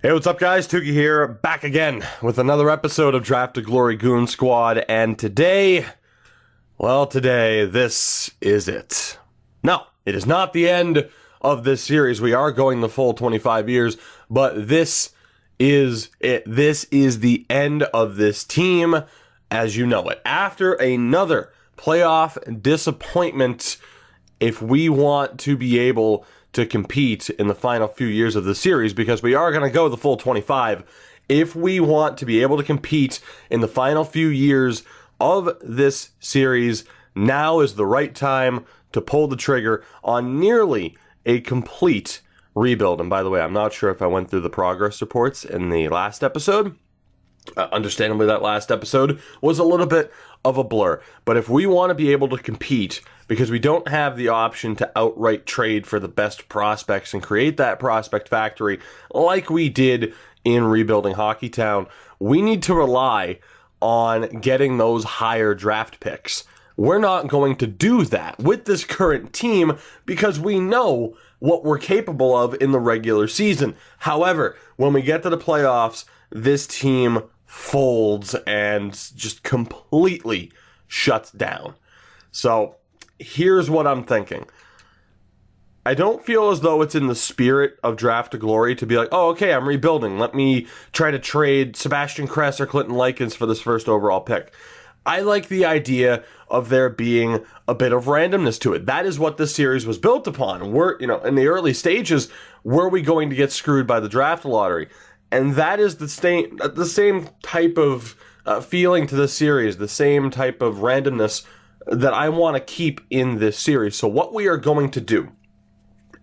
Hey, what's up, guys? Tukey here, back again with another episode of Draft to Glory Goon Squad, and today, this is it. No, it is not the end of this series. We are going the full 25 years, but this is it. This is the end of this team as you know it. After another playoff disappointment, if we want to be able to compete in the final few years of the series, because we are going to go the full 25. If we want to be able to compete in the final few years of this series, now is the right time to pull the trigger on nearly a complete rebuild. And by the way, I'm not sure if I went through the progress reports in the last episode. Understandably, that last episode was a little bit of a blur. But if we want to be able to compete, because we don't have the option to outright trade for the best prospects and create that prospect factory like we did in rebuilding Hockeytown, we need to rely on getting those higher draft picks. We're not going to do that with this current team because we know what we're capable of in the regular season. However, when we get to the playoffs, this team folds and just completely shuts down. So here's what I'm thinking. I don't feel as though it's in the spirit of Draft to Glory to be like, oh, okay, I'm rebuilding. Let me try to trade Sebastian Kress or Clinton Likens for this first overall pick. I like the idea of there being a bit of randomness to it. That is what this series was built upon. We're, in the early stages, were we going to get screwed by the draft lottery? And that is the same type of feeling to this series, the same type of randomness that I want to keep in this series. So what we are going to do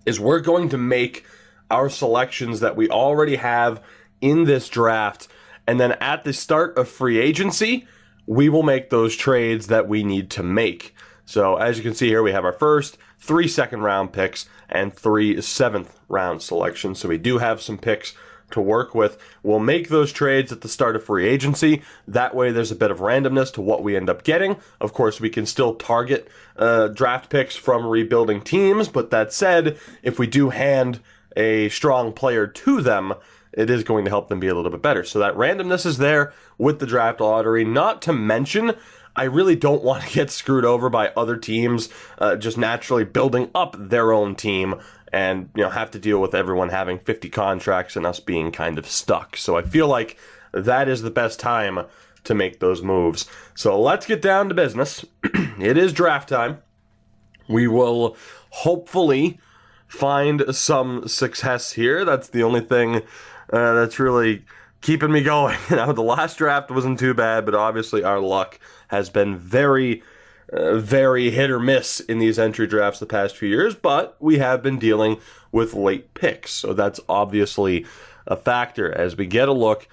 is we're going to make our selections that we already have in this draft, and then at the start of free agency, we will make those trades that we need to make. So as you can see here, we have our first 3 second-round picks and 3 seventh-round selections. So we do have some picks to work with. We'll make those trades at the start of free agency. That way there's a bit of randomness to what we end up getting. Of course, we can still target draft picks from rebuilding teams, but that said, if we do hand a strong player to them, it is going to help them be a little bit better. So that randomness is there with the draft lottery. Not to mention, I really don't want to get screwed over by other teams just naturally building up their own team and have to deal with everyone having 50 contracts and us being kind of stuck. So I feel like that is the best time to make those moves. So let's get down to business. It is draft time. We will hopefully find some success here. That's the only thing that's really keeping me going. The last draft wasn't too bad, but obviously our luck has been very hit or miss in these entry drafts the past few years, but we have been dealing with late picks, so that's obviously a factor as we get a look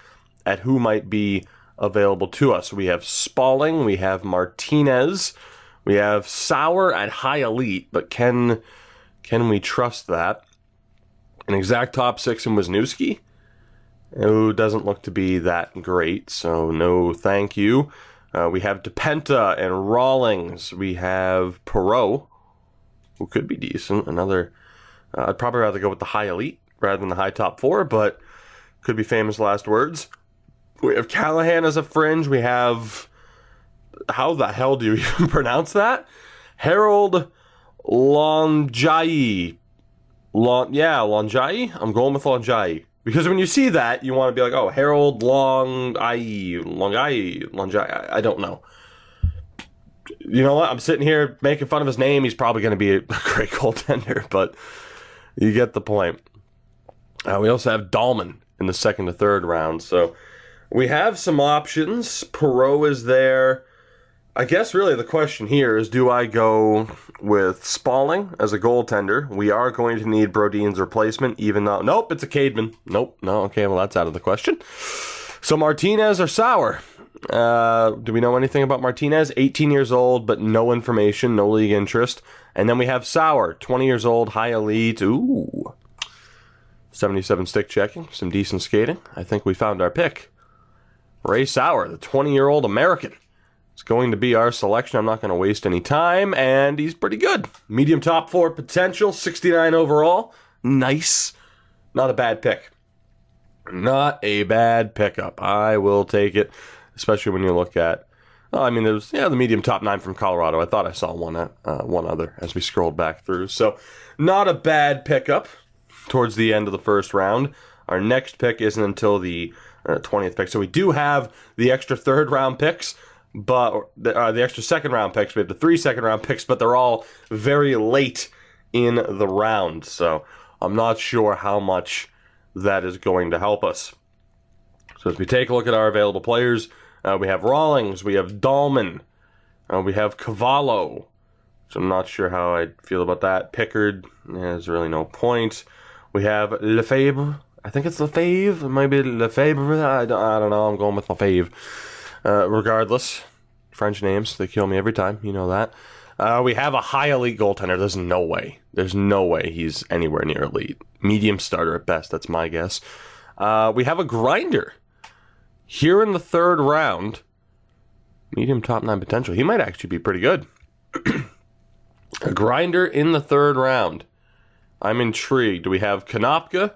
at who might be available to us. We have Spalling, we have Martinez, we have Sauer at high elite, but can we trust that? An exact top 6 in Wisniewski, who doesn't look to be that great, so no thank you. We have DePenta and Rawlings. We have Perot, who could be decent. I'd probably rather go with the high elite rather than the high top 4, but could be famous last words. We have Callahan as a fringe. We have, how the hell do you even pronounce that? Harold Longjai. Longjai? I'm going with Longjai. Because when you see that, you want to be like, oh, Harold Longjai, I don't know. You know what? I'm sitting here making fun of his name. He's probably going to be a great goaltender, but you get the point. We also have Dahlman in the second to third round. So we have some options. Perot is there. I guess really the question here is, do I go with Spalling as a goaltender? We are going to need Brodin's replacement, even though... Nope, it's a Cademan. Nope, no, okay, well, that's out of the question. So Martinez or Sauer? Do we know anything about Martinez? 18 years old, but no information, no league interest. And then we have Sauer, 20 years old, high elite. Ooh. 77 stick checking, some decent skating. I think we found our pick. Ray Sauer, the 20-year-old American. It's going to be our selection. I'm not going to waste any time, and he's pretty good. Medium top 4 potential, 69 overall. Nice. Not a bad pick. Not a bad pickup. I will take it, especially when you look at, there's the medium top 9 from Colorado. I thought I saw one other as we scrolled back through. So not a bad pickup towards the end of the first round. Our next pick isn't until the 20th pick. So we do have the extra third round picks, but the extra second round picks. We have the 3 second round picks, but they're all very late in the round. So I'm not sure how much that is going to help us. So as we take a look at our available players, we have Rawlings, we have Dahlman, we have Cavallo. So I'm not sure how I feel about that. Pickard, there's really no point. We have Lefebvre. I think it's Lefebvre. It might be Lefebvre. I don't know. I'm going with Lefebvre. Regardless, French names, they kill me every time. You know that. We have a high elite goaltender. There's no way. There's no way he's anywhere near elite. Medium starter at best. That's my guess. We have a grinder. Here in the third round, medium top 9 potential. He might actually be pretty good. A grinder in the third round. I'm intrigued. We have Konopka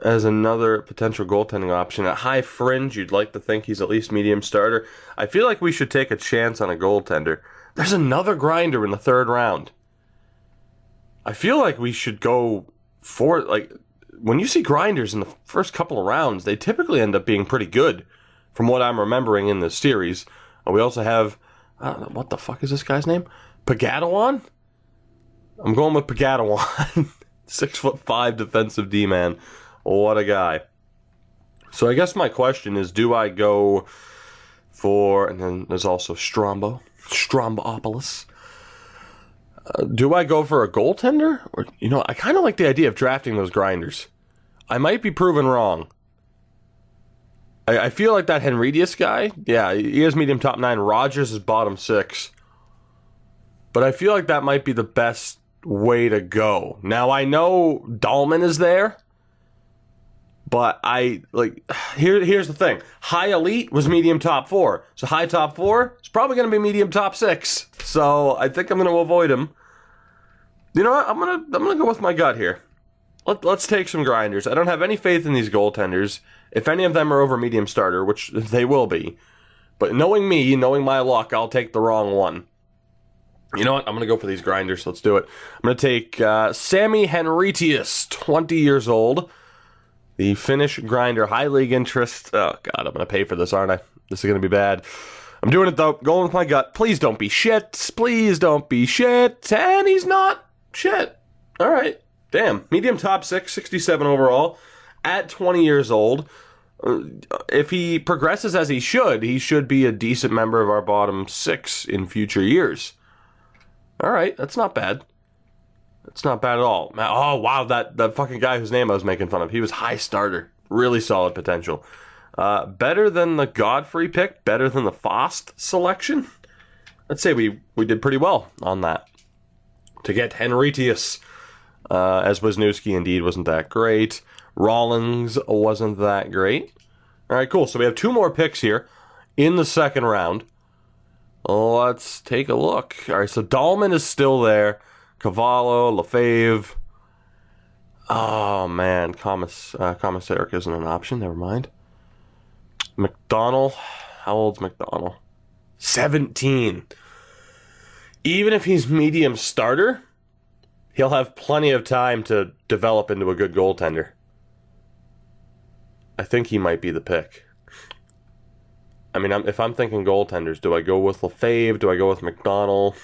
as another potential goaltending option. At high fringe, you'd like to think he's at least medium starter. I feel like we should take a chance on a goaltender. There's another grinder in the third round. I feel like we should go for, when you see grinders in the first couple of rounds, they typically end up being pretty good, from what I'm remembering in this series. We also have, I don't know, what the fuck is this guy's name? Pagadawon? I'm going with Pagadawon. 6'5" defensive D-man. What a guy. So I guess my question is, do I go for, and then there's also Strombopoulos. Do I go for a goaltender? Or, I kind of like the idea of drafting those grinders. I might be proven wrong. I feel like that Henridius guy, yeah, he is medium top 9. Rogers is bottom 6. But I feel like that might be the best way to go. Now, I know Dahlman is there. But here's the thing. High elite was medium top 4. So high top 4 is probably going to be medium top 6. So I think I'm going to avoid him. You know what? I'm gonna go with my gut here. Let's take some grinders. I don't have any faith in these goaltenders. If any of them are over medium starter, which they will be. But knowing me, knowing my luck, I'll take the wrong one. You know what? I'm going to go for these grinders. Let's do it. I'm going to take Sami Henrietius, 20 years old. The Finnish grinder, high league interest. Oh, God, I'm going to pay for this, aren't I? This is going to be bad. I'm doing it, though. Going with my gut. Please don't be shit. Please don't be shit. And he's not shit. All right. Damn. Medium top 6, 67 overall. At 20 years old. If he progresses as he should be a decent member of our bottom 6 in future years. All right. That's not bad. It's not bad at all. Oh, wow, that fucking guy whose name I was making fun of. He was high starter. Really solid potential. Better than the Godfrey pick. Better than the Fost selection. I'd say we did pretty well on that. To get Henrietius, as Wisniewski indeed wasn't that great. Rawlings wasn't that great. All right, cool. So we have 2 more picks here in the second round. Let's take a look. All right, so Dahlman is still there. Cavallo, Lefebvre. Oh, man. Commissaric isn't an option. Never mind. McDonald. How old's McDonald? 17. Even if he's medium starter, he'll have plenty of time to develop into a good goaltender. I think he might be the pick. I mean, if I'm thinking goaltenders, do I go with Lefebvre? Do I go with McDonald?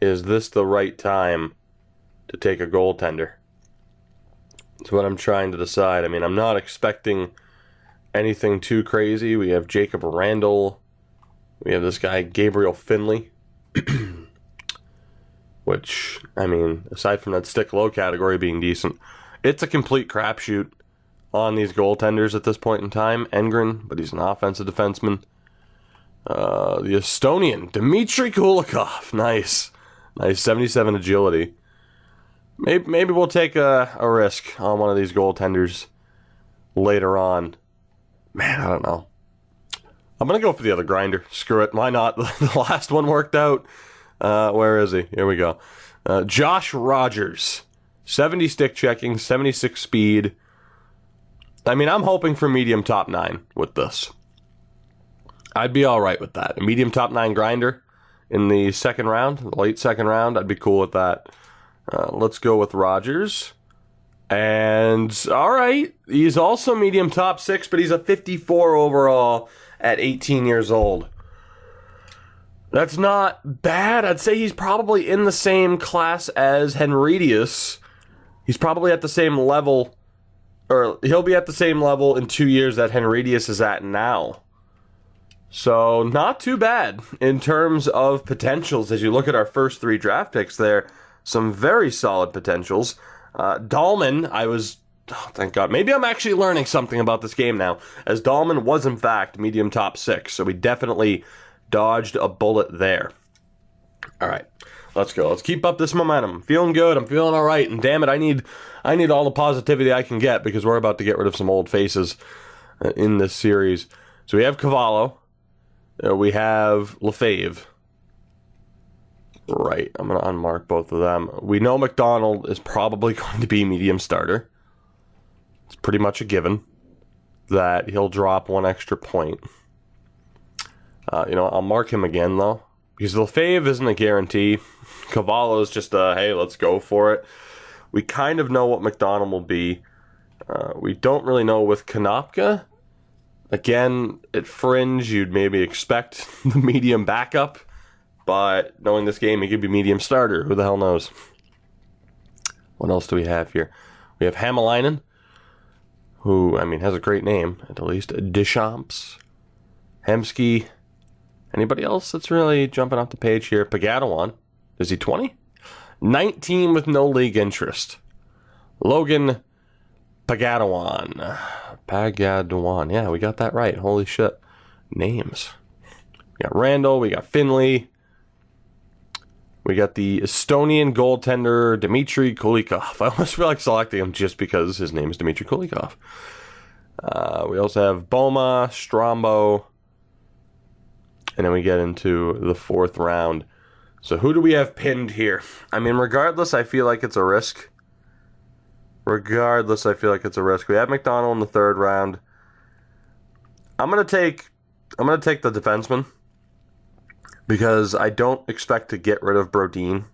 Is this the right time to take a goaltender? That's what I'm trying to decide. I mean, I'm not expecting anything too crazy. We have Jacob Randall. We have this guy, Gabriel Finley. Which, I mean, aside from that stick low category being decent, it's a complete crapshoot on these goaltenders at this point in time. Engren, but he's an offensive defenseman. The Estonian, Dmitry Kulikov. Nice. 77 agility. Maybe we'll take a risk on one of these goaltenders later on. Man, I don't know. I'm going to go for the other grinder. Screw it. Why not? The last one worked out. Where is he? Here we go. Josh Rogers. 70 stick checking, 76 speed. I mean, I'm hoping for medium top 9 with this. I'd be all right with that. A medium top 9 grinder in the second round, the late second round, I'd be cool with that. Let's go with Rogers. And, all right, he's also medium top 6, but he's a 54 overall at 18 years old. That's not bad. I'd say he's probably in the same class as Henridius. He's probably at the same level, or he'll be at the same level in 2 years that Henridius is at now. So, not too bad in terms of potentials. As you look at our first 3 draft picks there, some very solid potentials. Dahlman, thank God. Maybe I'm actually learning something about this game now, as Dahlman was, in fact, medium top 6. So, we definitely dodged a bullet there. All right, let's go. Let's keep up this momentum. I'm feeling good. I'm feeling all right. And damn it, I need all the positivity I can get, because we're about to get rid of some old faces in this series. So, we have Cavallo. We have Lefebvre. Right, I'm going to unmark both of them. We know McDonald is probably going to be medium starter. It's pretty much a given that he'll drop 1 extra point. I'll mark him again, though, because Lefebvre isn't a guarantee. Cavallo is just hey, let's go for it. We kind of know what McDonald will be. We don't really know with Konopka. Again, at fringe, you'd maybe expect the medium backup. But knowing this game, he could be medium starter. Who the hell knows? What else do we have here? We have Hamalainen, who, has a great name, at least. Deschamps. Hemsky. Anybody else that's really jumping off the page here? Pagadawan. Is he 20? 19 with no league interest. Logan Pagadawan. Pagadawan. Yeah, we got that right. Holy shit. Names. We got Randall. We got Finley. We got the Estonian goaltender, Dmitry Kulikov. I almost feel like selecting him just because his name is Dmitry Kulikov. We also have Boma, Strombo. And then we get into the 4th round. So who do we have pinned here? Regardless, I feel like it's a risk. We have McDonald in the 3rd round. I'm gonna take the defenseman, because I don't expect to get rid of Brodin.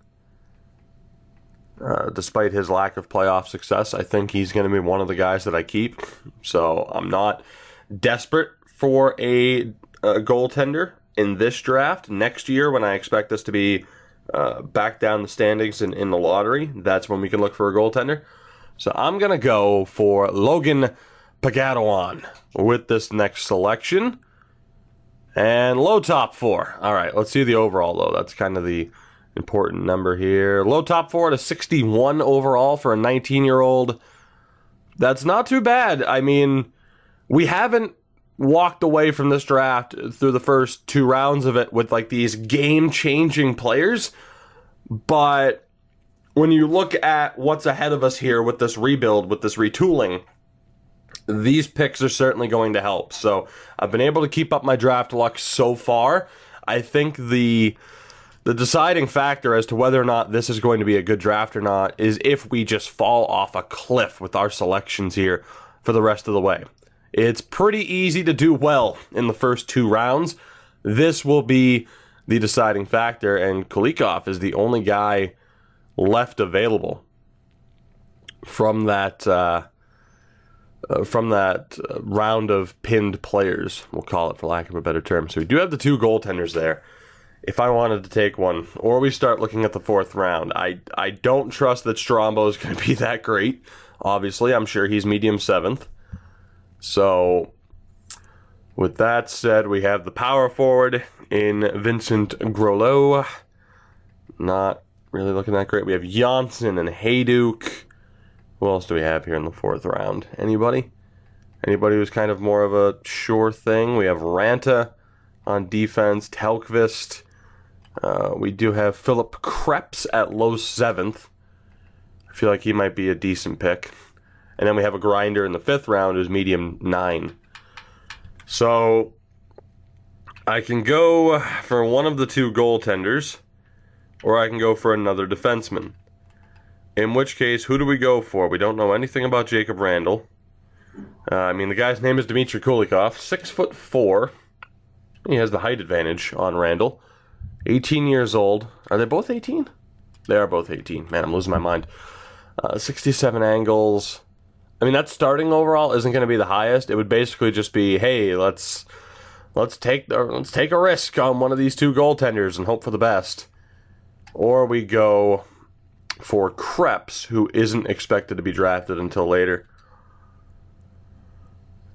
Despite his lack of playoff success, I think he's going to be one of the guys that I keep. So I'm not desperate for a goaltender in this draft. Next year, when I expect this to be back down the standings in the lottery, that's when we can look for a goaltender. So I'm going to go for Logan Pagadawan with this next selection. And low top 4. All right, let's see the overall, though. That's kind of the important number here. Low top 4 to 61 overall for a 19-year-old. That's not too bad. We haven't walked away from this draft through the first 2 rounds of it with, these game-changing players. But when you look at what's ahead of us here with this rebuild, with this retooling, these picks are certainly going to help. So I've been able to keep up my draft luck so far. I think the deciding factor as to whether or not this is going to be a good draft or not is if we just fall off a cliff with our selections here for the rest of the way. It's pretty easy to do well in the first 2 rounds. This will be the deciding factor, and Kulikov is the only guy left available from that round of pinned players, we'll call it, for lack of a better term. So we do have the 2 goaltenders there. If I wanted to take one, or we start looking at the 4th round, I don't trust that Strombo is going to be that great. Obviously, I'm sure he's medium 7th. So, with that said, we have the power forward in Vincent Grolot. Not really looking that great. We have Janssen and Hayduk. Who else do we have here in the 4th round? Anybody? Anybody who's kind of more of a sure thing? We have Ranta on defense, Telkvist. We do have Philip Krebs at low 7th. I feel like he might be a decent pick. And then we have a grinder in the 5th round who's medium 9. So I can go for one of the 2 goaltenders, or I can go for another defenseman. In which case, who do we go for? We don't know anything about Jacob Randall. The guy's name is Dmitry Kulikov, 6'4". He has the height advantage on Randall. 18 years old. Are they both 18? They are both 18. Man, I'm losing my mind. 67 angles. That starting overall isn't going to be the highest. It would basically just be, hey, let's take a risk on one of these two goaltenders and hope for the best. Or we go for Krebs, who isn't expected to be drafted until later.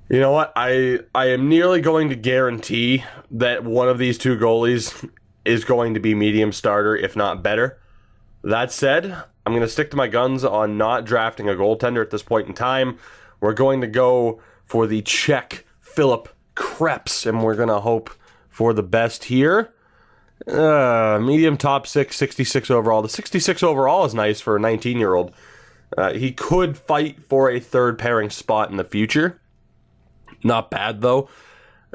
You know what? I am nearly going to guarantee that one of these two goalies is going to be medium starter, if not better. That said, I'm going to stick to my guns on not drafting a goaltender at this point in time. We're going to go for the Czech Philip Krebs, and we're going to hope for the best here. Medium top 6, 66 overall. The 66 overall is nice for a 19-year-old. He could fight for a third pairing spot in the future. Not bad, though.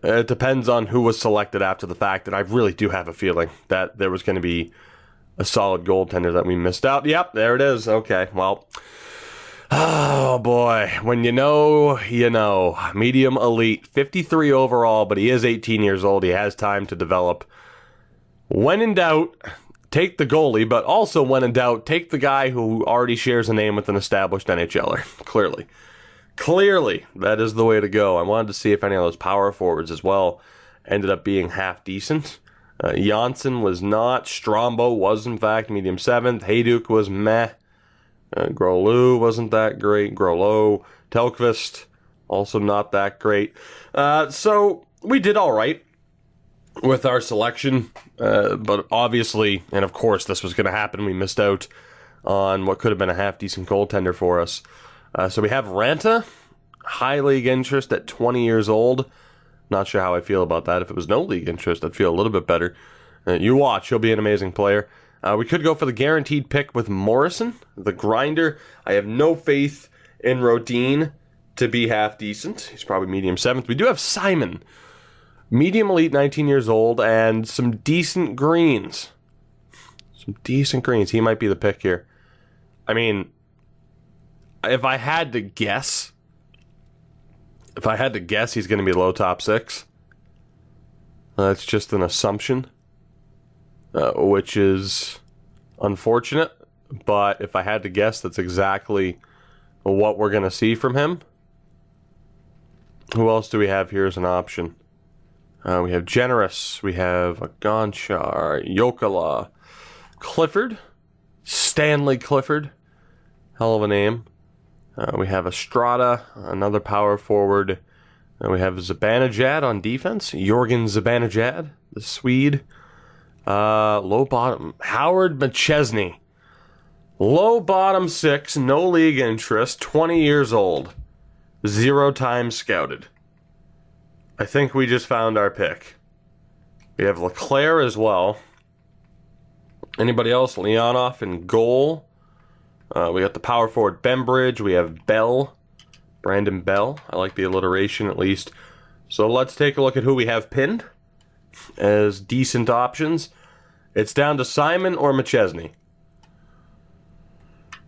It depends on who was selected after the fact, and I really do have a feeling that there was going to be a solid goaltender that we missed out. Yep, there it is. Okay, well. Oh, boy. When you know, you know. Medium elite, 53 overall, but he is 18 years old. He has time to develop. When in doubt, take the goalie, but also when in doubt, take the guy who already shares a name with an established NHLer. Clearly, that is the way to go. I wanted to see if any of those power forwards as well ended up being half decent. Janssen was not. Strombo was, in fact, medium 7th. Hayduk was meh. Grolu wasn't that great. Grolo. Telkvist, also not that great. So, we did all right with our selection. But obviously, and of course this was going to happen, we missed out on what could have been a half-decent goaltender for us. So we have Ranta, high league interest at 20 years old. Not sure how I feel about that. If it was no league interest, I'd feel a little bit better. You watch, he'll be an amazing player. We could go for the guaranteed pick with Morrison, the grinder. I have no faith in Rodin to be half decent. He's probably medium 7th. We do have Simon, medium elite, 19 years old, and some decent greens. He might be the pick here. If I had to guess, he's going to be low top 6. That's just an assumption, which is unfortunate. But if I had to guess, that's exactly what we're going to see from him. Who else do we have here as an option? We have Generous. We have Gonchar, Jokela, Clifford, Stanley Clifford. Hell of a name. We have Estrada, another power forward. And we have Zibanejad on defense. Jorgen Zibanejad, the Swede. Low bottom. Howard McChesney. Low bottom 6, no league interest, 20 years old. 0 times scouted. I think we just found our pick. We have LeClaire as well. Anybody else? Leonov in goal. We got the power forward Bembridge. We have Bell. Brandon Bell. I like the alliteration at least. So let's take a look at who we have pinned as decent options. It's down to Simon or McChesney.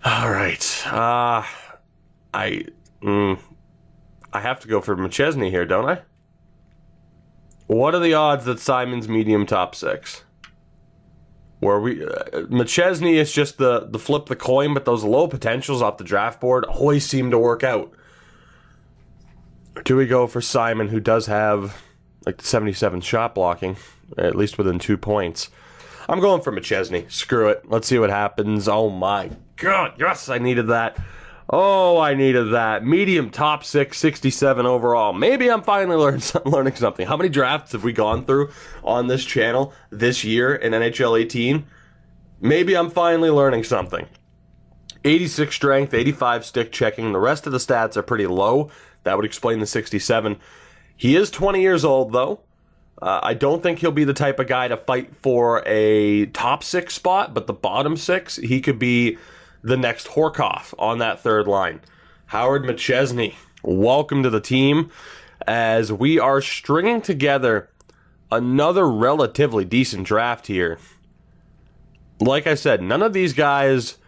All right. I have to go for McChesney here, don't I? What are the odds that Simon's medium top 6? McChesney is just the flip the coin, but those low potentials off the draft board always seem to work out. Do we go for Simon, who does have like the 77 shot blocking, at least within 2 points? I'm going for McChesney. Screw it. Let's see what happens. Oh my God. Yes, I needed that. Oh, I needed that. Medium top 6, 67 overall. Maybe I'm finally learning something. How many drafts have we gone through on this channel this year in NHL 18? Maybe I'm finally learning something. 86 strength, 85 stick checking. The rest of the stats are pretty low. That would explain the 67. He is 20 years old, though. I don't think he'll be the type of guy to fight for a top 6 spot, but the bottom 6, he could be the next Horkoff on that third line. Howard McChesney, welcome to the team as we are stringing together another relatively decent draft here. Like I said, none of these guys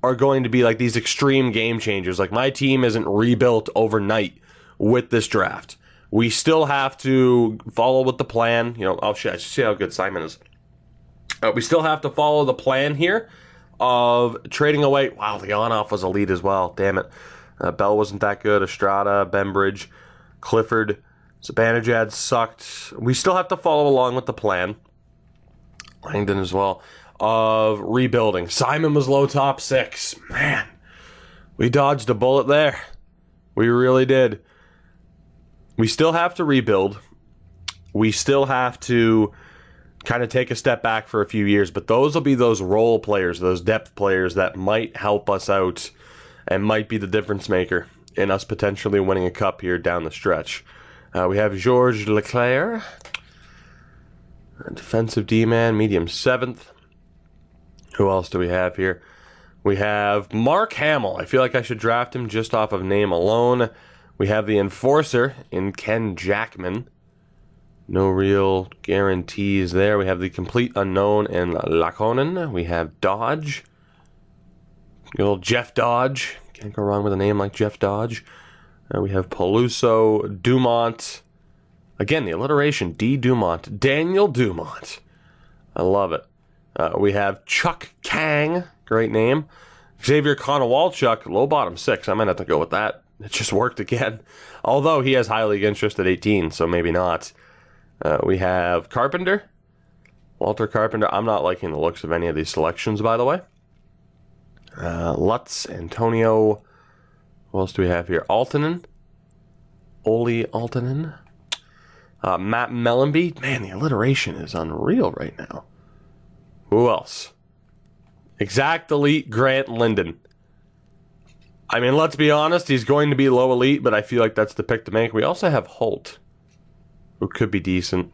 are going to be like these extreme game changers. Like, my team isn't rebuilt overnight with this draft. We still have to follow with the plan. Oh shit, I should see how good Simon is. We still have to follow the plan here of trading away. Wow, the on-off was elite as well. Damn it. Bell wasn't that good. Estrada, Bembridge, Clifford, Zibanejad sucked. We still have to follow along with the plan. Langdon as well. Of rebuilding. Simon was low top 6. Man, we dodged a bullet there. We really did. We still have to rebuild. We still have to kind of take a step back for a few years, but those will be those role players, those depth players that might help us out and might be the difference maker in us potentially winning a cup here down the stretch. We have Georges Leclerc, defensive D-man, medium 7th. Who else do we have here? We have Mark Hamill. I feel like I should draft him just off of name alone. We have the enforcer in Ken Jackman. No real guarantees there. We have the complete unknown in Lakonen. We have Dodge. Good old Jeff Dodge. Can't go wrong with a name like Jeff Dodge. We have Peluso, Dumont. Again, the alliteration, D. Dumont. Daniel Dumont. I love it. We have Chuck Kang. Great name. Xavier Konowalchuk, low bottom 6. I might have to go with that. It just worked again. Although he has high league interest at 18, so maybe not. We have Carpenter. Walter Carpenter. I'm not liking the looks of any of these selections, by the way. Lutz, Antonio. Who else do we have here? Altonen. Oli Altonen. Matt Mellenby. Man, the alliteration is unreal right now. Who else? Exact Elite Grant Linden. I mean, let's be honest, he's going to be low elite, but I feel like that's the pick to make. We also have Holt, who could be decent.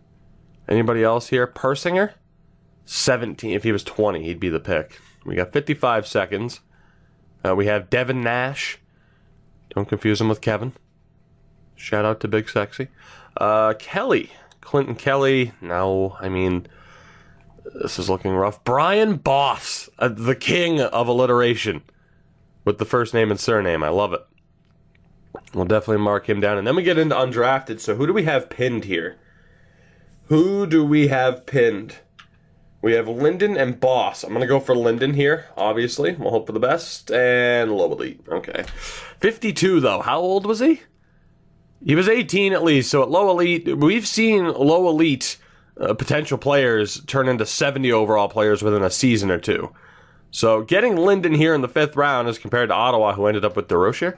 Anybody else here? Persinger? 17. If he was 20, he'd be the pick. We got 55 seconds. We have Devin Nash. Don't confuse him with Kevin. Shout out to Big Sexy. Kelly. Clinton Kelly. No, I mean, this is looking rough. Brian Boss, the king of alliteration. With the first name and surname. I love it. We'll definitely mark him down. And then we get into undrafted. So who do we have pinned here? Who do we have pinned? We have Linden and Boss. I'm going to go for Linden here, obviously. We'll hope for the best. And low elite. Okay. 52, though. How old was he? He was 18 at least. So at low elite, we've seen low elite potential players turn into 70 overall players within a season or two. So getting Linden here in the 5th round as compared to Ottawa, who ended up with DeRocher,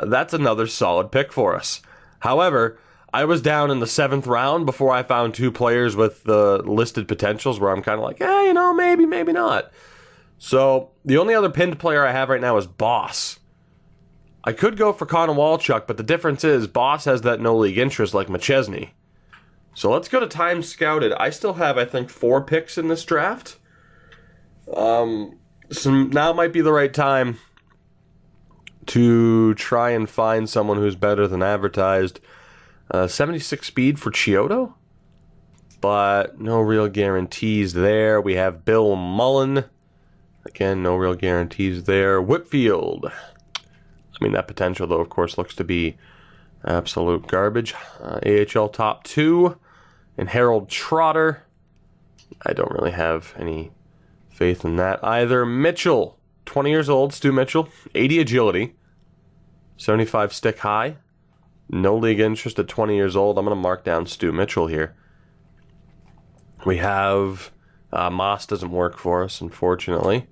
that's another solid pick for us. However, I was down in the 7th round before I found 2 players with the listed potentials where I'm kind of like, maybe, maybe not. So the only other pinned player I have right now is Boss. I could go for Konowalchuk, but the difference is Boss has that no league interest like McChesney. So let's go to time scouted. I still have, I think, 4 picks in this draft. So now might be the right time to try and find someone who's better than advertised. 76 speed for Chiodo, but no real guarantees there. We have Bill Mullen. Again, no real guarantees there. Whitfield. I mean, that potential, though, of course, looks to be absolute garbage. AHL top 2. And Harold Trotter. I don't really have any faith in that either. Mitchell, 20 years old, Stu Mitchell, 80 agility, 75 stick high, no league interest at 20 years old. I'm going to mark down Stu Mitchell here. We have Moss doesn't work for us, unfortunately.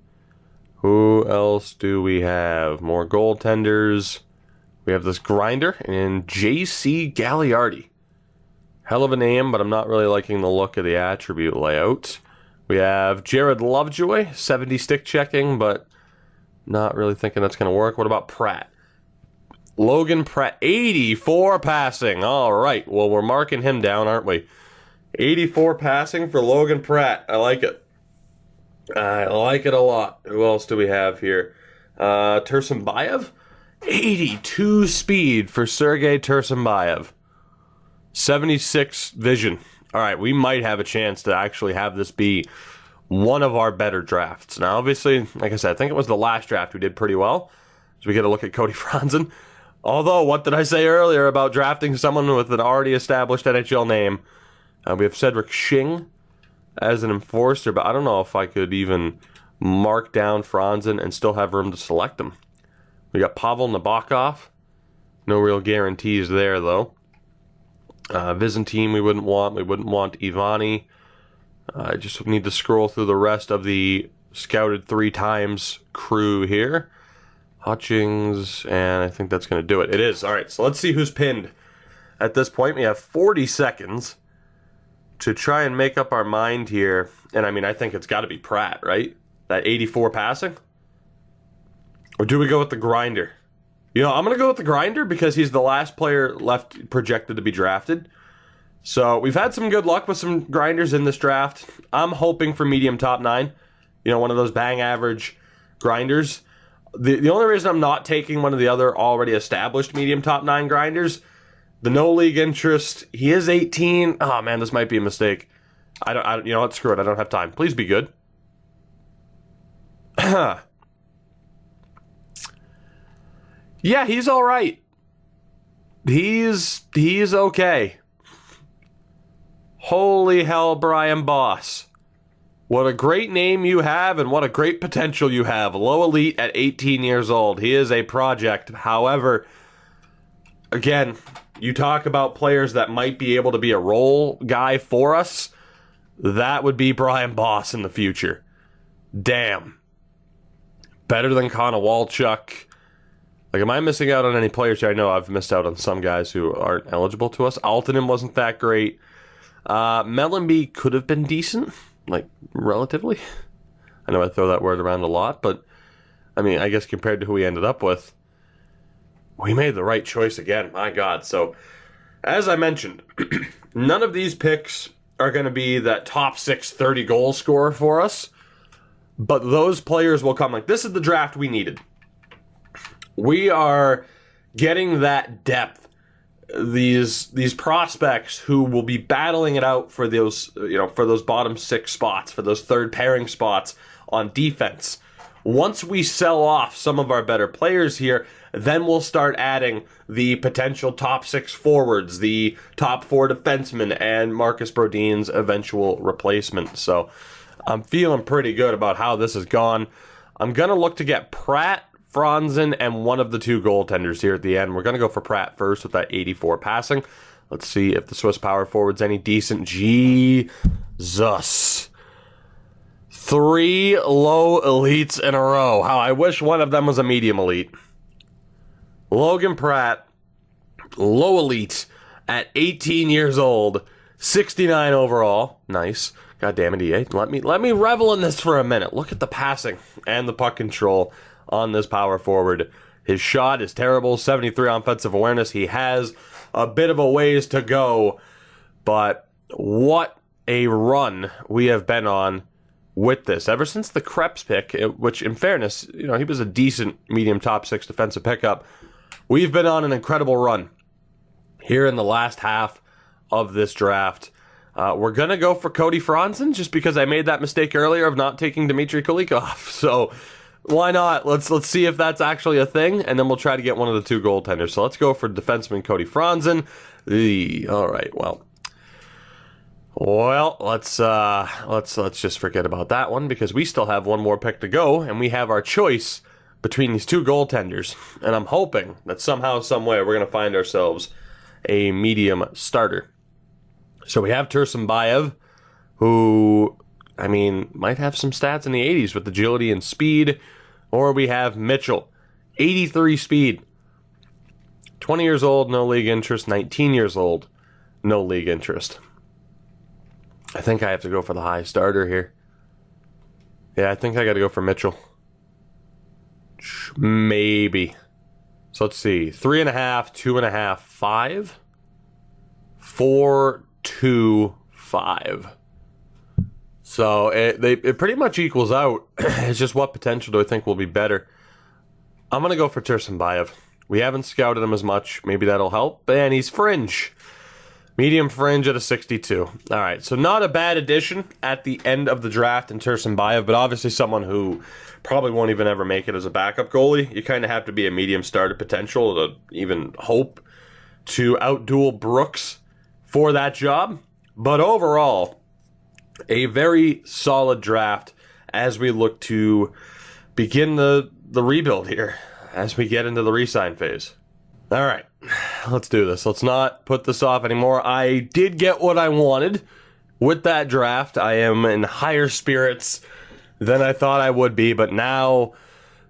Who else do we have? More goaltenders. We have this grinder in J.C. Gagliardi. Hell of a name, but I'm not really liking the look of the attribute layout. We have Jared Lovejoy, 70 stick checking, but not really thinking that's going to work. What about Pratt? Logan Pratt, 84 passing. All right, well, we're marking him down, aren't we? 84 passing for Logan Pratt. I like it. I like it a lot. Who else do we have here? Tursunbayev, 82 speed for Sergei Tursunbayev. 76 vision. All right, we might have a chance to actually have this be one of our better drafts. Now, obviously, like I said, I think it was the last draft we did pretty well. So we get a look at Cody Franzen. Although, what did I say earlier about drafting someone with an already established NHL name? We have Cedric Shing as an enforcer, but I don't know if I could even mark down Franzen and still have room to select him. We got Pavel Nabokov. No real guarantees there, though. Byzantine we wouldn't want. We wouldn't want Ivani. I just need to scroll through the rest of the scouted 3 times crew here. Hutchings, and I think that's going to do it. It is. All right, so let's see who's pinned. At this point, we have 40 seconds to try and make up our mind here. And I mean, I think it's got to be Pratt, right? That 84 passing? Or do we go with the grinder? You know, I'm going to go with the grinder because he's the last player left projected to be drafted. So we've had some good luck with some grinders in this draft. I'm hoping for medium top 9. You know, one of those bang average grinders. The only reason I'm not taking one of the other already established medium top 9 grinders, the no league interest, he is 18. Oh man, this might be a mistake. I don't you know what, screw it, I don't have time. Please be good. Yeah, he's all right. He's okay. Holy hell, Brian Boss. What a great name you have and what a great potential you have. Low elite at 18 years old. He is a project. However, again, you talk about players that might be able to be a role guy for us. That would be Brian Boss in the future. Damn. Better than Connor Walchuk. Like, am I missing out on any players here? I know I've missed out on some guys who aren't eligible to us. Altonen wasn't that great. Mellenby could have been decent. Like, relatively. I know I throw that word around a lot, but, I mean, I guess compared to who we ended up with, we made the right choice again. My God. So, as I mentioned, none of these picks are going to be that top 6 30-goal scorer for us, but those players will come. Like, this is the draft we needed. We are getting that depth. These prospects who will be battling it out for those, you know, for those bottom 6 spots, for those third pairing spots on defense. Once we sell off some of our better players here, then we'll start adding the potential top 6 forwards, the top 4 defensemen, and Marcus Brodin's eventual replacement. So I'm feeling pretty good about how this has gone. I'm going to look to get Pratt, Franzen, and one of the 2 goaltenders here at the end. We're going to go for Pratt first with that 84 passing. Let's see if the Swiss power forward's any decent. Jesus. 3 low elites in a row. How I wish one of them was a medium elite. Logan Pratt, low elite, at 18 years old, 69 overall. Nice. God damn it, EA. Let me revel in this for a minute. Look at the passing and the puck control on this power forward. His shot is terrible, 73 offensive awareness. He has a bit of a ways to go, but what a run we have been on with this. Ever since the Krebs pick, which in fairness, you know, he was a decent medium top 6 defensive pickup, we've been on an incredible run here in the last half of this draft. We're going to go for Cody Franzen just because I made that mistake earlier of not taking Dmitry Kulikov. So why not? Let's see if that's actually a thing, and then we'll try to get one of the 2 goaltenders. So let's go for defenseman Cody Franzen. All right, well, let's just forget about that one because we still have one more pick to go, and we have our choice between these 2 goaltenders. And I'm hoping that somehow, some way, we're going to find ourselves a medium starter. So we have Tursunbayev, who, I mean, might have some stats in the 80s with agility and speed. Or we have Mitchell, 83 speed. 20 years old, no league interest. 19 years old, no league interest. I think I have to go for the high starter here. Yeah, I think I got to go for Mitchell. Maybe. So let's see. 3.5, 2.5, 5. 4, 2, 5. So it pretty much equals out. It's just what potential do I think will be better. I'm going to go for Tursunbayev. We haven't scouted him as much. Maybe that'll help. And he's fringe. Medium fringe at a 62. All right, so not a bad addition at the end of the draft in Tursunbayev, but obviously someone who probably won't even ever make it as a backup goalie. You kind of have to be a medium starter potential to even hope to outduel Brooks for that job. But overall, a very solid draft as we look to begin the rebuild here, as we get into the re-sign phase. All right, let's do this. Let's not put this off anymore. I did get what I wanted with that draft. I am in higher spirits than I thought I would be, but now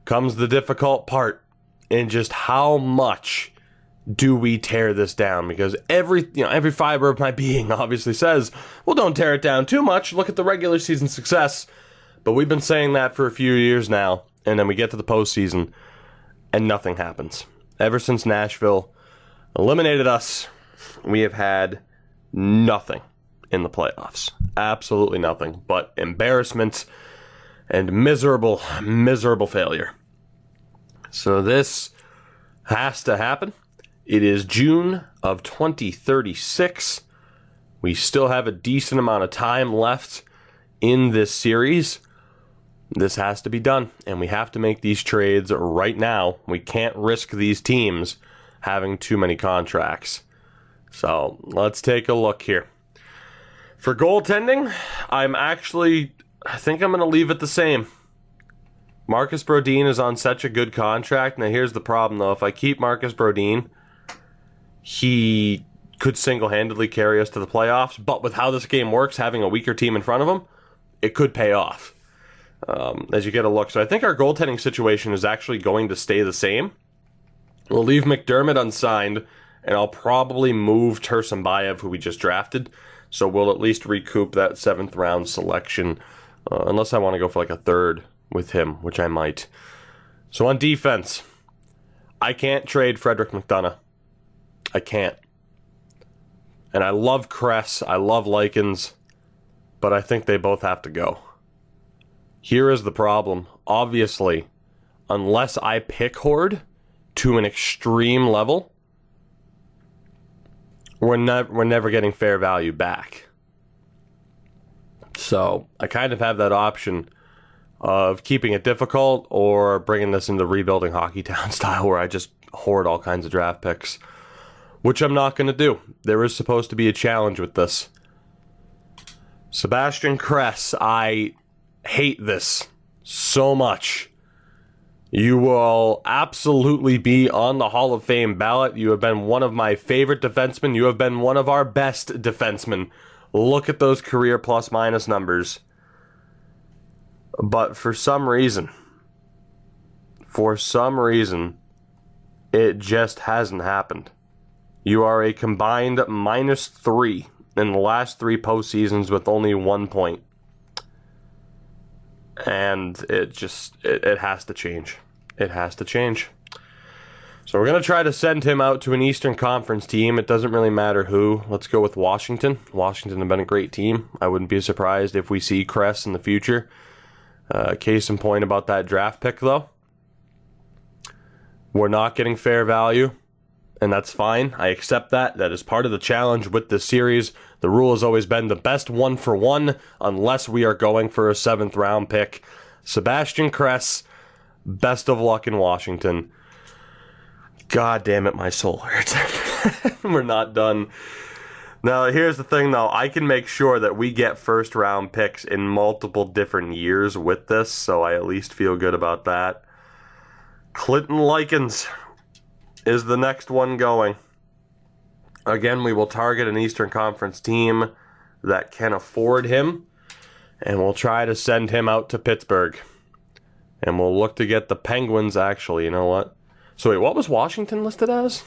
comes the difficult part in just how much do we tear this down? Because every fiber of my being obviously says, well, don't tear it down too much. Look at the regular season success. But we've been saying that for a few years now, and then we get to the postseason, and nothing happens. Ever since Nashville eliminated us, we have had nothing in the playoffs. Absolutely nothing but embarrassment and miserable, miserable failure. So this has to happen. It is June of 2036. We still have a decent amount of time left in this series. This has to be done, and we have to make these trades right now. We can't risk these teams having too many contracts. So let's take a look here. For goaltending, I think I'm going to leave it the same. Marcus Brodin is on such a good contract. Now here's the problem, though. If I keep Marcus Brodin, he could single-handedly carry us to the playoffs. But with how this game works, having a weaker team in front of him, it could pay off. As you get a look. So I think our goaltending situation is actually going to stay the same. We'll leave McDermott unsigned, and I'll probably move Tursunbayev, who we just drafted. So we'll at least recoup that 7th round selection, unless I want to go for like a 3rd with him, which I might. So on defense, I can't trade Frederick McDonough. I can't. And I love Kress, I love Likens, but I think they both have to go. Here is the problem. Obviously, unless I pick Horde to an extreme level, we're never getting fair value back. So I kind of have that option of keeping it difficult or bringing this into rebuilding Hockey Town style where I just hoard all kinds of draft picks, which I'm not going to do. There is supposed to be a challenge with this. Sebastian Kress, I hate this so much. You will absolutely be on the Hall of Fame ballot. You have been one of my favorite defensemen. You have been one of our best defensemen. Look at those career plus-minus numbers. But for some reason, it just hasn't happened. You are a combined -3 in the last 3 postseasons with only 1 point. And it has to change. It has to change. So we're going to try to send him out to an Eastern Conference team. It doesn't really matter who. Let's go with Washington. Washington have been a great team. I wouldn't be surprised if we see Kress in the future. Case in point about that draft pick, though. We're not getting fair value, and that's fine. I accept that. That is part of the challenge with this series. The rule has always been the best 1-for-1 unless we are going for a 7th round pick. Sebastian Kress, best of luck in Washington. God damn it, my soul hurts. We're not done. Now, here's the thing, though. I can make sure that we get 1st round picks in multiple different years with this, so I at least feel good about that. Clinton Likens is the next one going. Again, we will target an Eastern Conference team that can afford him, and we'll try to send him out to Pittsburgh. And we'll look to get the Penguins, actually. You know what? So wait, what was Washington listed as?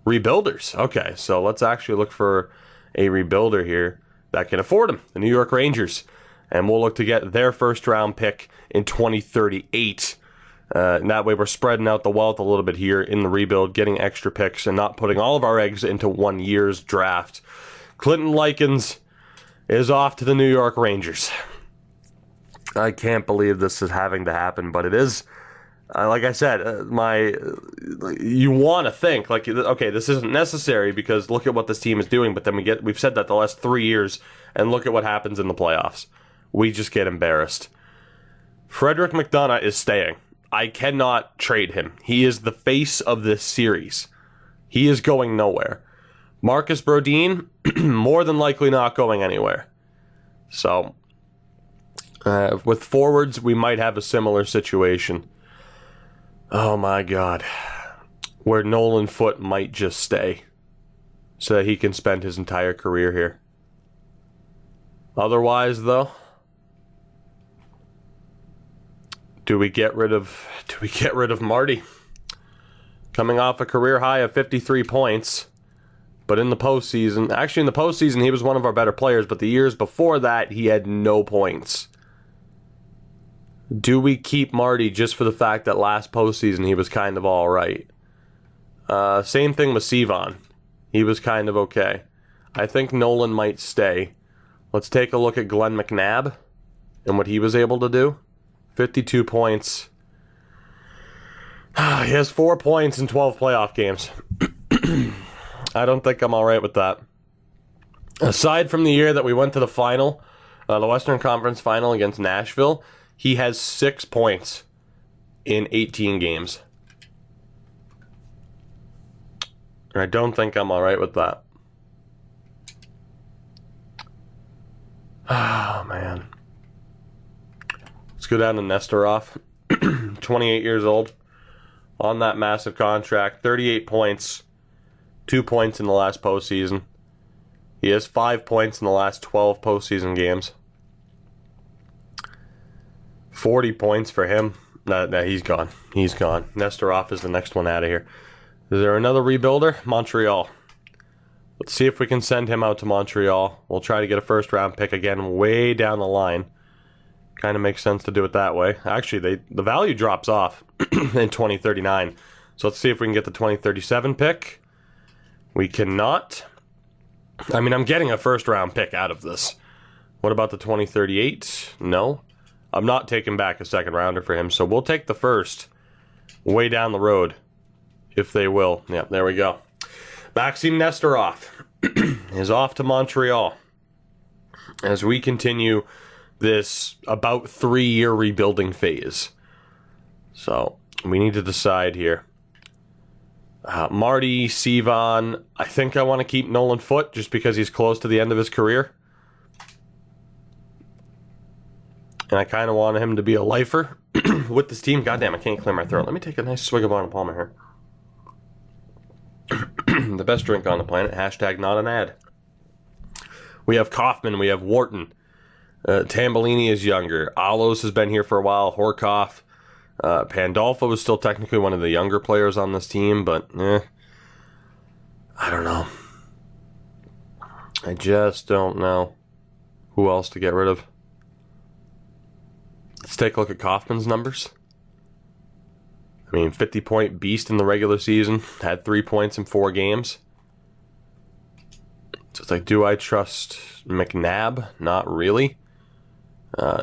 Rebuilders. Okay, so let's actually look for a rebuilder here that can afford him, the New York Rangers. And we'll look to get their 1st round pick in 2038. And that way we're spreading out the wealth a little bit here in the rebuild, getting extra picks and not putting all of our eggs into 1 year's draft. Clinton Likens is off to the New York Rangers. I can't believe this is having to happen, but it is. Like I said, you want to think like, okay, this isn't necessary because look at what this team is doing. But then we've said that the last 3 years, and look at what happens in the playoffs. We just get embarrassed. Frederick McDonough is staying. I cannot trade him. He is the face of this series. He is going nowhere. Marcus Brodin, more than likely not going anywhere. So, with forwards, we might have a similar situation. Oh my God. Where Nolan Foote might just stay so that he can spend his entire career here. Otherwise, though, do we get rid of Marty? Coming off a career high of 53 points, but in the postseason, he was one of our better players, but the years before that, he had no points. Do we keep Marty just for the fact that last postseason he was kind of all right? Same thing with Sivan. He was kind of okay. I think Nolan might stay. Let's take a look at Glenn McNabb and what he was able to do. 52 points. He has 4 points in 12 playoff games. I don't think I'm all right with that. Aside from the year that we went to the final, the Western Conference final against Nashville, he has 6 points in 18 games. I don't think I'm all right with that. Oh, man. Let's go down to Nesterov. 28 years old. On that massive contract. 38 points. 2 points in the last postseason. He has 5 points in the last 12 postseason games. 40 points for him. No, he's gone. He's gone. Nesterov is the next one out of here. Is there another rebuilder? Montreal. Let's see if we can send him out to Montreal. We'll try to get a first-round pick again way down the line. Kind of makes sense to do it that way. Actually, the value drops off in 2039. So let's see if we can get the 2037 pick. We cannot. I mean, I'm getting a first-round pick out of this. What about the 2038? No. I'm not taking back a second rounder for him, so we'll take the first way down the road, if they will. Yeah, there we go. Maxim Nesterov is off to Montreal as we continue this about 3-year rebuilding phase. So we need to decide here. Marty, Sivan, I think I want to keep Nolan Foote just because he's close to the end of his career. And I kind of want him to be a lifer with this team. Goddamn, I can't clear my throat. Let me take a nice swig of Arnold Palmer here. The best drink on the planet. Hashtag not an ad. We have Kaufman. We have Wharton. Tambellini is younger. Alos has been here for a while. Horkoff. Pandolfo is still technically one of the younger players on this team, but I don't know. I just don't know who else to get rid of. Let's take a look at Kaufman's numbers. I mean, 50-point beast in the regular season. Had 3 points in 4 games. So it's like, do I trust McNabb? Not really.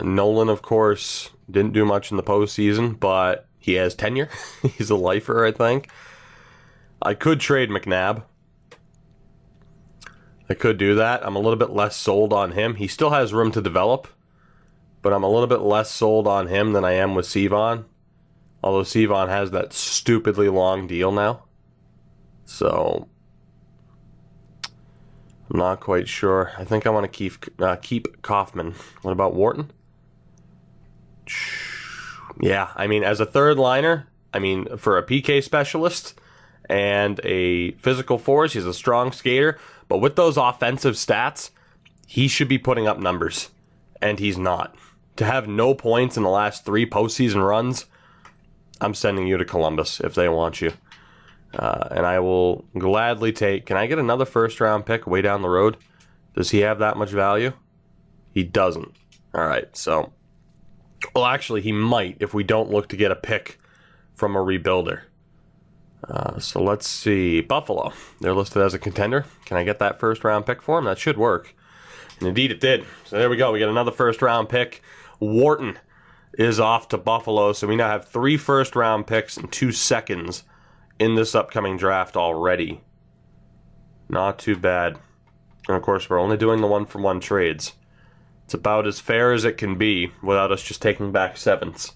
Nolan, of course, didn't do much in the postseason, but he has tenure. He's a lifer, I think. I could trade McNabb. I could do that. I'm a little bit less sold on him. He still has room to develop, but I'm a little bit less sold on him than I am with Sivan. Although Sivan has that stupidly long deal now. So I'm not quite sure. I think I want to keep Kaufman. What about Wharton? Yeah, I mean, as a third liner, I mean, for a PK specialist and a physical force, he's a strong skater. But with those offensive stats, he should be putting up numbers. And he's not. To have no points in the last 3 postseason runs, I'm sending you to Columbus if they want you. And I will gladly take... Can I get another first-round pick way down the road? Does he have that much value? He doesn't. All right, so... Well, actually, he might if we don't look to get a pick from a rebuilder. So let's see. Buffalo. They're listed as a contender. Can I get that first-round pick for him? That should work. And indeed it did. So there we go. We get another first-round pick. Wharton is off to Buffalo. So we now have 3 first-round picks and 2 seconds in this upcoming draft already. Not too bad. And of course, we're only doing the 1-for-1 trades. It's about as fair as it can be without us just taking back 7ths.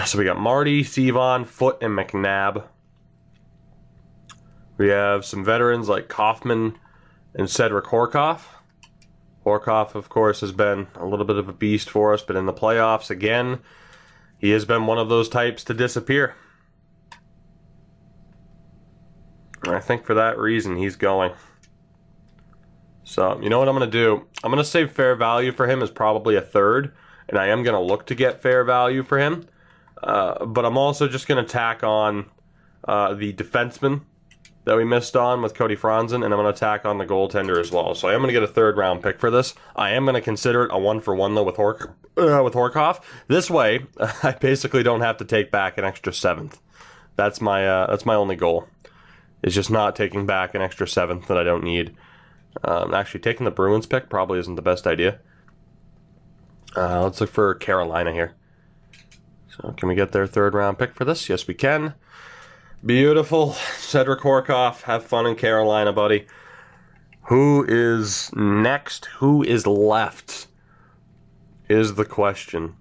So we got Marty, Stevan, Foote, and McNabb. We have some veterans like Kaufman and Cedric Horkoff. Horkoff, of course, has been a little bit of a beast for us, but in the playoffs, again, he has been one of those types to disappear. And I think for that reason, he's going. So, you know what I'm going to do? I'm going to save fair value for him as probably a 3rd, and I am going to look to get fair value for him. But I'm also just going to tack on the defenseman that we missed on with Cody Franzen, and I'm going to tack on the goaltender as well. So I am going to get a 3rd-round pick for this. I am going to consider it a 1-for-1, though, with Horkoff. This way, I basically don't have to take back an extra 7th. That's my only goal, is just not taking back an extra 7th that I don't need. Actually, taking the Bruins pick probably isn't the best idea. Let's look for Carolina here. So can we get their 3rd-round pick for this? Yes, we can. Beautiful. Cedric Horkoff, have fun in Carolina, buddy. Who is next? Who is left? Is the question.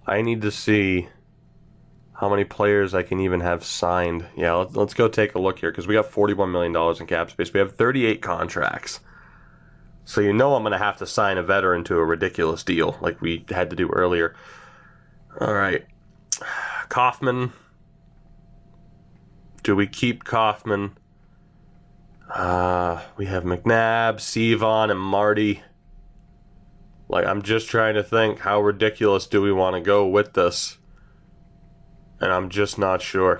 I need to see how many players I can even have signed. Yeah, let's go take a look here, because we got $41 million in cap space. We have 38 contracts. So you know I'm going to have to sign a veteran to a ridiculous deal, like we had to do earlier. All right. Kaufman. Do we keep Kaufman? We have McNabb, Stevan, and Marty. Like, I'm just trying to think, how ridiculous do we want to go with this? And I'm just not sure.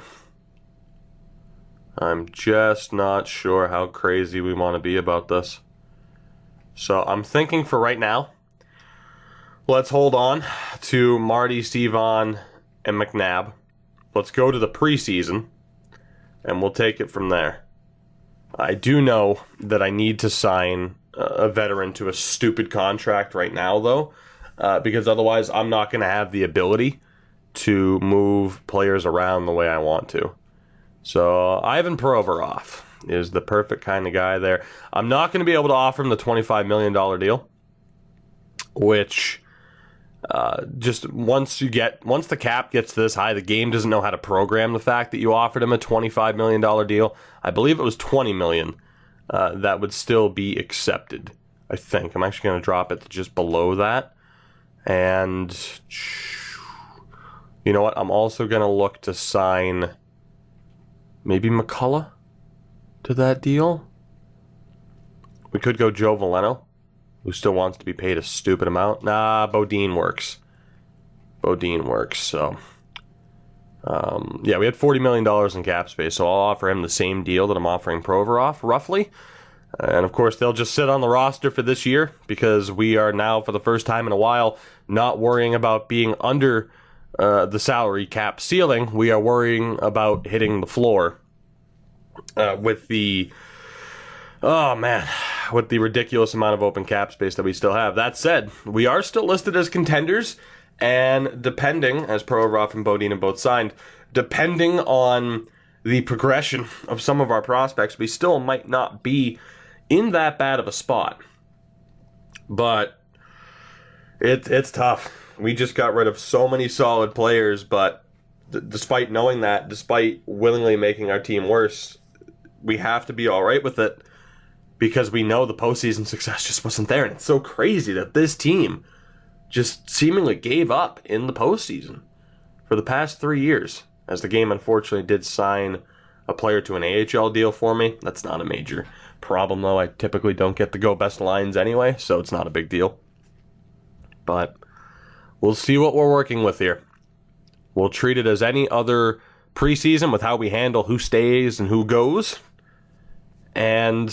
I'm just not sure how crazy we want to be about this. So I'm thinking for right now, let's hold on to Marty, Stevan, and McNabb. Let's go to the preseason, and we'll take it from there. I do know that I need to sign a veteran to a stupid contract right now, though, because otherwise I'm not going to have the ability to move players around the way I want to. So Ivan Provorov is the perfect kind of guy there. I'm not going to be able to offer him the $25 million deal, which just once the cap gets this high, the game doesn't know how to program the fact that you offered him a $25 million deal. I believe it was $20 million. That would still be accepted, I think. I'm actually going to drop it to just below that. And you know what? I'm also going to look to sign maybe McCullough to that deal. We could go Joe Veleno, who still wants to be paid a stupid amount. Nah, Bodine works. So, yeah, we had $40 million in cap space, so I'll offer him the same deal that I'm offering Provorov, roughly. And, of course, they'll just sit on the roster for this year, because we are now, for the first time in a while, not worrying about being under the salary cap ceiling. We are worrying about hitting the floor with the ridiculous amount of open cap space that we still have. That said, we are still listed as contenders, and depending, as Provorov and Bodine have both signed, depending on the progression of some of our prospects, we still might not be in that bad of a spot. But it's tough. We just got rid of so many solid players, but despite knowing that, despite willingly making our team worse, we have to be all right with it, because we know the postseason success just wasn't there. And it's so crazy that this team just seemingly gave up in the postseason for the past 3 years, as the game unfortunately did sign a player to an AHL deal for me. That's not a major problem, though. I typically don't get to go best lines anyway, so it's not a big deal. But we'll see what we're working with here. We'll treat it as any other preseason with how we handle who stays and who goes. And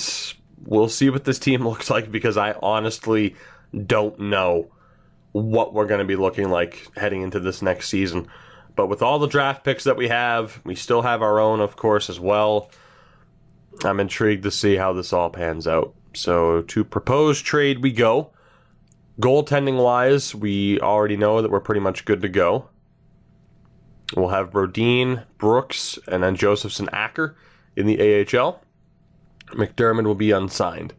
we'll see what this team looks like, because I honestly don't know what we're going to be looking like heading into this next season. But with all the draft picks that we still have our own, of course, as well. I'm intrigued to see how this all pans out. So to proposed trade we go. Goaltending-wise, we already know that we're pretty much good to go. We'll have Brodin, Brooks, and then Josephson Acker in the AHL. McDermott will be unsigned.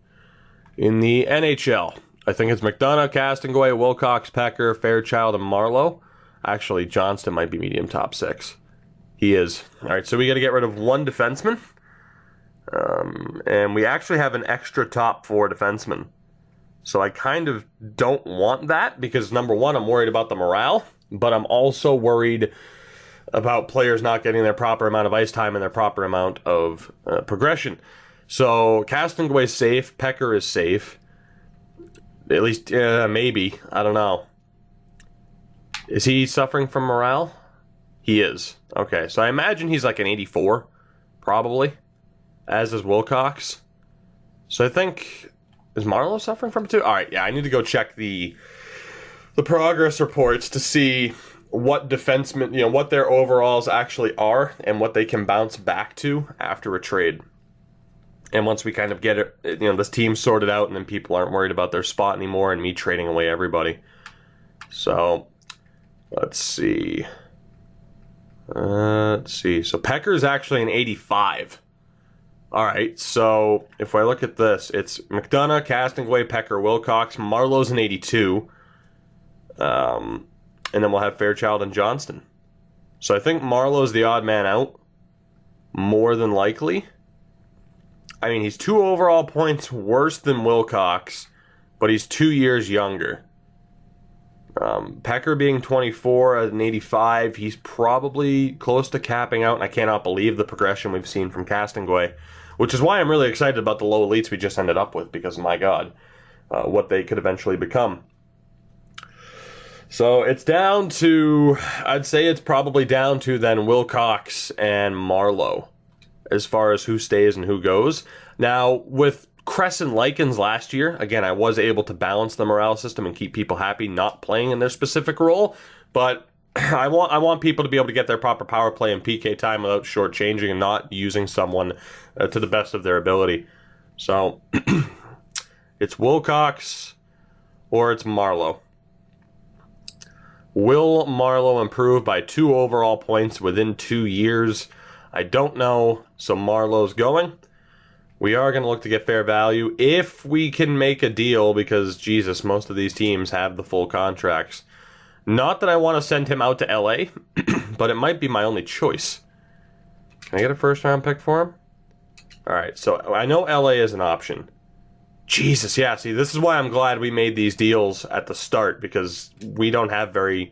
In the NHL, I think it's McDonough, Castaway, Wilcox, Pecker, Fairchild, and Marlowe. Actually, Johnston might be medium top 6. He is. All right, so we got to get rid of one defenseman. And we actually have an extra top 4 defenseman. So I kind of don't want that because, number one, I'm worried about the morale, but I'm also worried about players not getting their proper amount of ice time and their proper amount of progression. So Castaway's safe. Pecker is safe. At least, maybe. I don't know. Is he suffering from morale? He is. Okay, so I imagine he's like an 84, probably, as is Wilcox. So I think, is Marlowe suffering from it too? All right, yeah, I need to go check the progress reports to see what defensemen, what their overalls actually are and what they can bounce back to after a trade. And once we kind of get it, this team sorted out and then people aren't worried about their spot anymore and me trading away everybody. So, let's see. So Pecker's actually an 85. All right, so if I look at this, it's McDonough, Castaway, Pecker, Wilcox. Marlowe's an 82. And then we'll have Fairchild and Johnston. So I think Marlowe's the odd man out, more than likely. I mean, he's 2 overall points worse than Wilcox, but he's 2 years younger. Pecker being 24 at an 85, he's probably close to capping out, and I cannot believe the progression we've seen from Castaway, which is why I'm really excited about the low elites we just ended up with, because, my God, what they could eventually become. So it's down to, I'd say it's probably down to then Wilcox and Marlowe as far as who stays and who goes. Now, with Crescent Likens last year, again, I was able to balance the morale system and keep people happy not playing in their specific role, but I want people to be able to get their proper power play and PK time without shortchanging and not using someone to the best of their ability. So it's Wilcox or it's Marlowe. Will Marlowe improve by 2 overall points within 2 years? I don't know, so Marlowe's going. We are going to look to get fair value if we can make a deal because, Jesus, most of these teams have the full contracts. Not that I want to send him out to LA, but it might be my only choice. Can I get a first-round pick for him? All right, so I know LA is an option. Jesus, yeah, see, this is why I'm glad we made these deals at the start, because we don't have very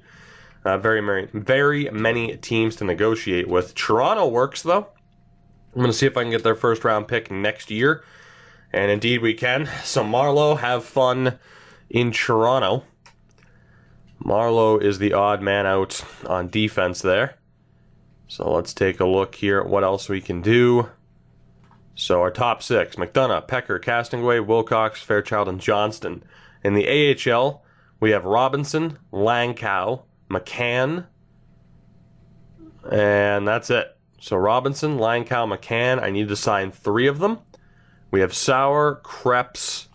many teams to negotiate with. Toronto works, though. I'm going to see if I can get their first-round pick next year, and indeed we can. So Marlowe, have fun in Toronto. Marlowe is the odd man out on defense there. So let's take a look here at what else we can do. So our top 6, McDonough, Pecker, Castaway, Wilcox, Fairchild, and Johnston. In the AHL, we have Robinson, Langkow, McCann, and that's it. So Robinson, Langkow, McCann, I need to sign 3 of them. We have Sauer, Krebs,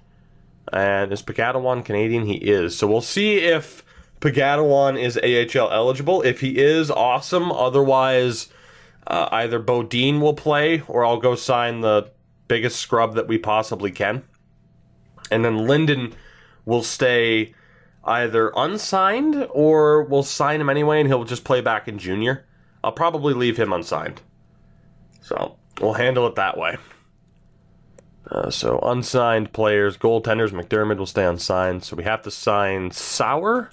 and is Pagadawan Canadian? He is. So we'll see if Pagadawan is AHL eligible. If he is, awesome. Otherwise, either Bodine will play, or I'll go sign the biggest scrub that we possibly can. And then Linden will stay either unsigned, or we'll sign him anyway, and he'll just play back in junior. I'll probably leave him unsigned. So, we'll handle it that way. So, unsigned players, goaltenders, McDermott will stay unsigned. So, we have to sign Sauer,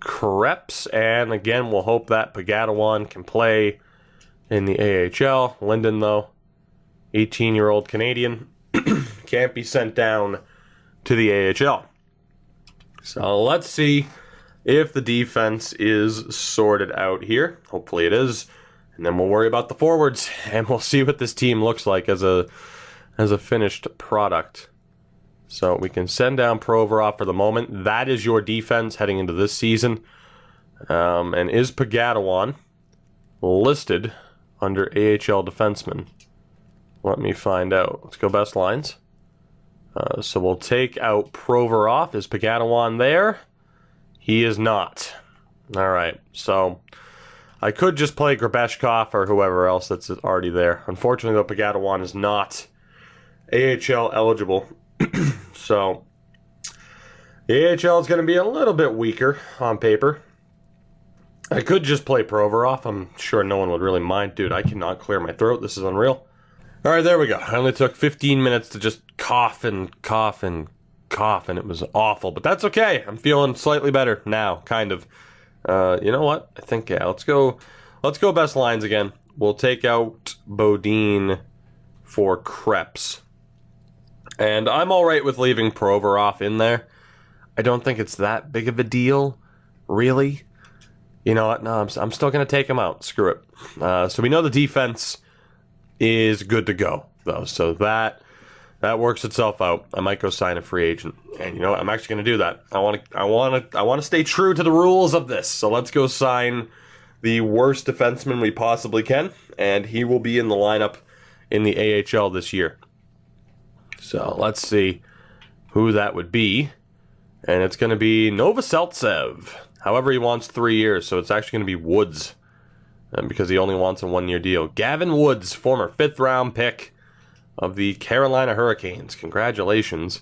Krebs, and again, we'll hope that Pagadawan can play in the AHL. Linden, though, 18-year-old Canadian, can't be sent down to the AHL. So let's see if the defense is sorted out here. Hopefully it is. And then we'll worry about the forwards, and we'll see what this team looks like as a finished product. So we can send down Provorov for the moment. That is your defense heading into this season. And is Pagadawan listed under AHL defenseman? Let me find out. Let's go best lines. So we'll take out Provorov. Is Pagadawan there? He is not. All right, so I could just play Grabeshkov or whoever else that's already there. Unfortunately, though, Pagadawan is not AHL eligible. So the AHL is going to be a little bit weaker on paper. I could just play Provorov. I'm sure no one would really mind. Dude, I cannot clear my throat. This is unreal. All right, there we go. I only took 15 minutes to just cough and cough and cough, and it was awful. But that's okay. I'm feeling slightly better now, kind of. You know what? I think, yeah, let's go best lines again. We'll take out Bodine for Krebs. And I'm all right with leaving Provorov in there. I don't think it's that big of a deal, really. You know what? No, I'm still going to take him out. Screw it. So we know the defense is good to go, though. So that works itself out. I might go sign a free agent. And you know what? I'm actually going to do that. I want to stay true to the rules of this. So let's go sign the worst defenseman we possibly can. And he will be in the lineup in the AHL this year. So let's see who that would be. And it's going to be Novoseltsev. However, he wants 3 years, so it's actually going to be Woods. Because he only wants a 1-year deal. Gavin Woods, former 5th-round pick of the Carolina Hurricanes. Congratulations.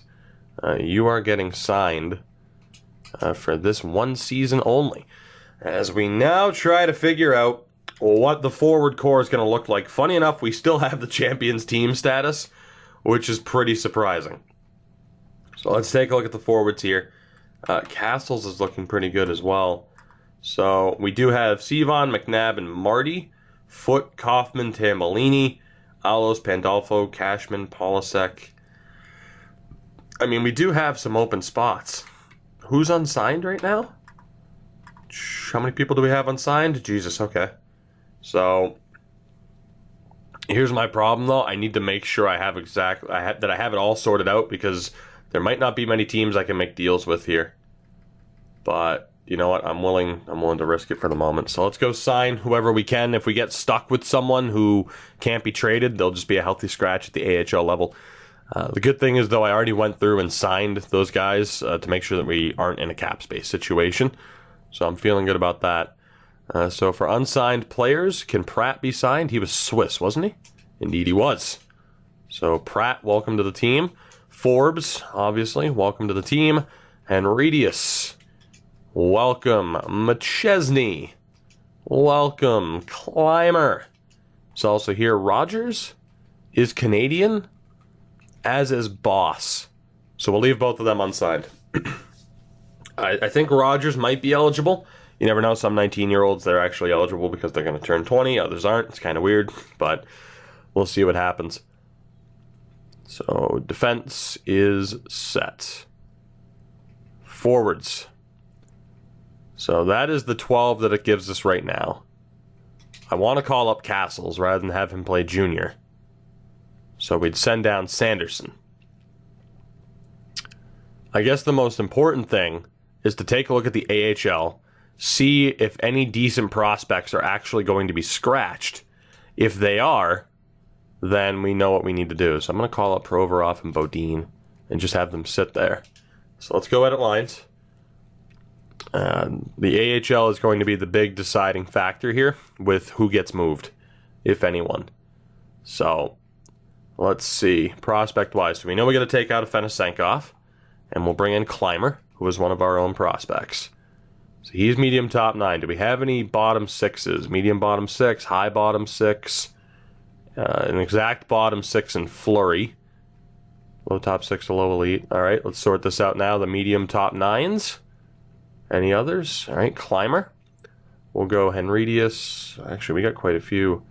You are getting signed for this one season only. As we now try to figure out what the forward core is going to look like. Funny enough, we still have the champions team status, which is pretty surprising. So let's take a look at the forwards here. Castles is looking pretty good as well. So we do have Sivan, McNabb, and Marty. Foote, Kaufman, Tambellini, Alos, Pandolfo, Cashman, Polasek. I mean, we do have some open spots. Who's unsigned right now? How many people do we have unsigned? Jesus, okay. So here's my problem, though. I need to make sure I have that I have it all sorted out, because there might not be many teams I can make deals with here. But you know what? I'm willing to risk it for the moment. So let's go sign whoever we can. If we get stuck with someone who can't be traded, they'll just be a healthy scratch at the AHL level. The good thing is, though, I already went through and signed those guys to make sure that we aren't in a cap space situation. So I'm feeling good about that. So for unsigned players, can Pratt be signed? He was Swiss, wasn't he? Indeed he was. So Pratt, welcome to the team. Forbes, obviously, welcome to the team. Henridius, welcome. McChesney, welcome. Clymer is also here. Rogers is Canadian, as is Boss. So we'll leave both of them unsigned. I think Rogers might be eligible. You never know. Some 19-year-olds, they're actually eligible because they're going to turn 20. Others aren't. It's kind of weird, but we'll see what happens. So defense is set. Forwards. So that is the 12 that it gives us right now. I want to call up Castles rather than have him play junior. So we'd send down Sanderson. I guess the most important thing is to take a look at the AHL, see if any decent prospects are actually going to be scratched. If they are, then we know what we need to do. So I'm going to call up Provorov and Bodine and just have them sit there. So let's go edit lines. The AHL is going to be the big deciding factor here with who gets moved, if anyone. So let's see, prospect-wise. So we know we got to take out Afanasenkov, and we'll bring in Clymer, who is one of our own prospects. So he's medium top 9. Do we have any bottom 6s? Medium bottom 6, high bottom 6, an exact bottom 6 in Flurry. Low top 6 to low elite. All right, let's sort this out now. The medium top 9s. Any others? All right, Clymer. We'll go Henridius. Actually, we got quite a few.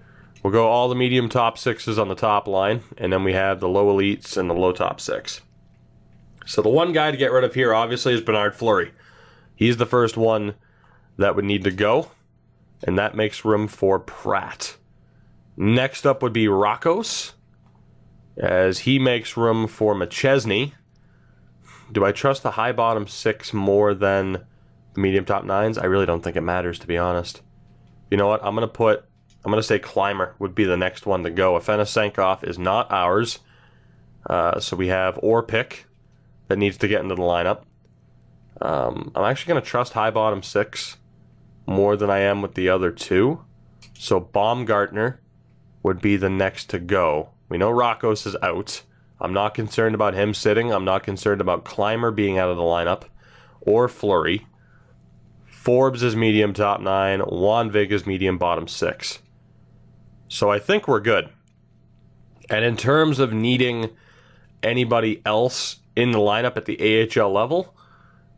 We'll go all the medium top 6s on the top line, and then we have the low elites and the low top 6. So the one guy to get rid of here, obviously, is Bernard Fleury. He's the first one that would need to go, and that makes room for Pratt. Next up would be Rakos, as he makes room for McChesney. Do I trust the high bottom 6 more than the medium top 9s? I really don't think it matters, to be honest. You know what? I'm going to say Clymer would be the next one to go. Afanasenkov is not ours. So we have Orpik that needs to get into the lineup. I'm actually going to trust high bottom 6 more than I am with the other 2. So Baumgartner would be the next to go. We know Rakos is out. I'm not concerned about him sitting. I'm not concerned about Clymer being out of the lineup or Fleury. Forbes is medium top 9. Wanvig is medium bottom 6. So I think we're good. And in terms of needing anybody else in the lineup at the AHL level,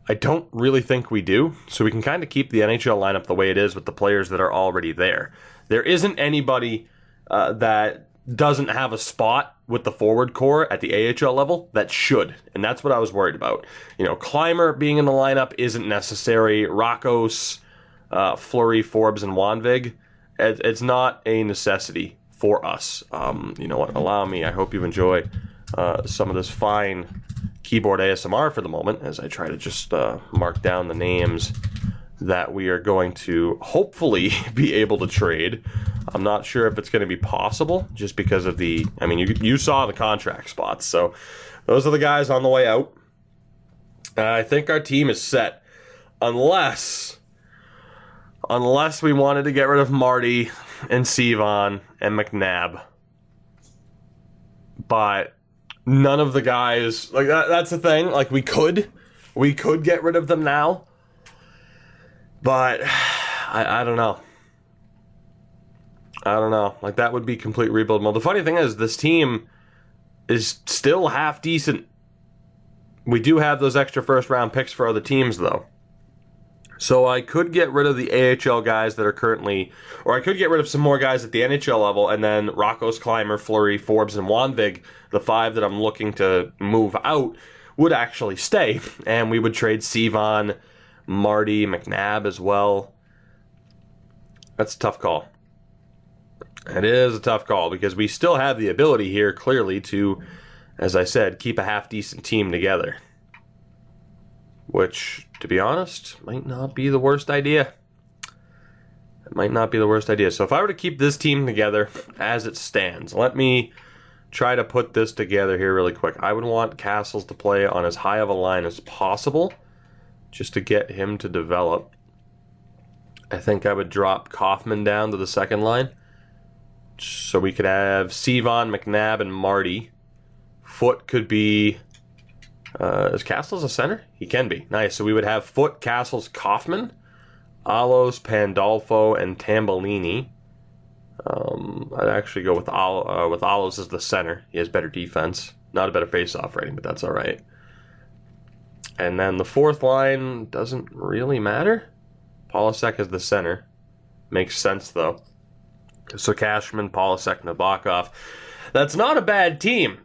I don't really think we do. So we can kind of keep the NHL lineup the way it is with the players that are already there. There isn't anybody that doesn't have a spot with the forward core at the AHL level that should. And that's what I was worried about. You know, Clymer being in the lineup isn't necessary. Rakos, Fleury, Forbes, and Wanvig, it's not a necessity for us. You know what? Allow me. I hope you enjoy some of this fine keyboard ASMR for the moment as I try to just mark down the names that we are going to hopefully be able to trade. I'm not sure if it's going to be possible just because of the, I mean, you saw the contract spots. So those are the guys on the way out. I think our team is set unless we wanted to get rid of Marty and Sivan and McNabb. But none of the guys, like that's the thing, like we could get rid of them now. But I don't know. I don't know. Like, that would be complete rebuild mode. The funny thing is, this team is still half decent. We do have those extra first-round picks for other teams, though. So I could get rid of the AHL guys that are currently... Or I could get rid of some more guys at the NHL level, and then Rakos, Clymer, Fleury, Forbes, and Wanvig, the 5 that I'm looking to move out, would actually stay. And we would trade Sivan, Marty, McNabb as well. That's a tough call. It is a tough call because we still have the ability here, clearly, to, as I said, keep a half-decent team together. Which, to be honest, might not be the worst idea. It might not be the worst idea. So if I were to keep this team together as it stands, let me try to put this together here really quick. I would want Castles to play on as high of a line as possible just to get him to develop. I think I would drop Kaufman down to the second line. So we could have Sivan, McNabb, and Marty. Foote could be... is Castles a center? He can be. Nice. So we would have Foote, Castles, Kaufman, Alos, Pandolfo, and Tambellini. I'd actually go with Alos as the center. He has better defense. Not a better face-off rating, but that's all right. And then the fourth line doesn't really matter. Polasek is the center. Makes sense, though. So Cashman, Polasek, Nabokov. That's not a bad team.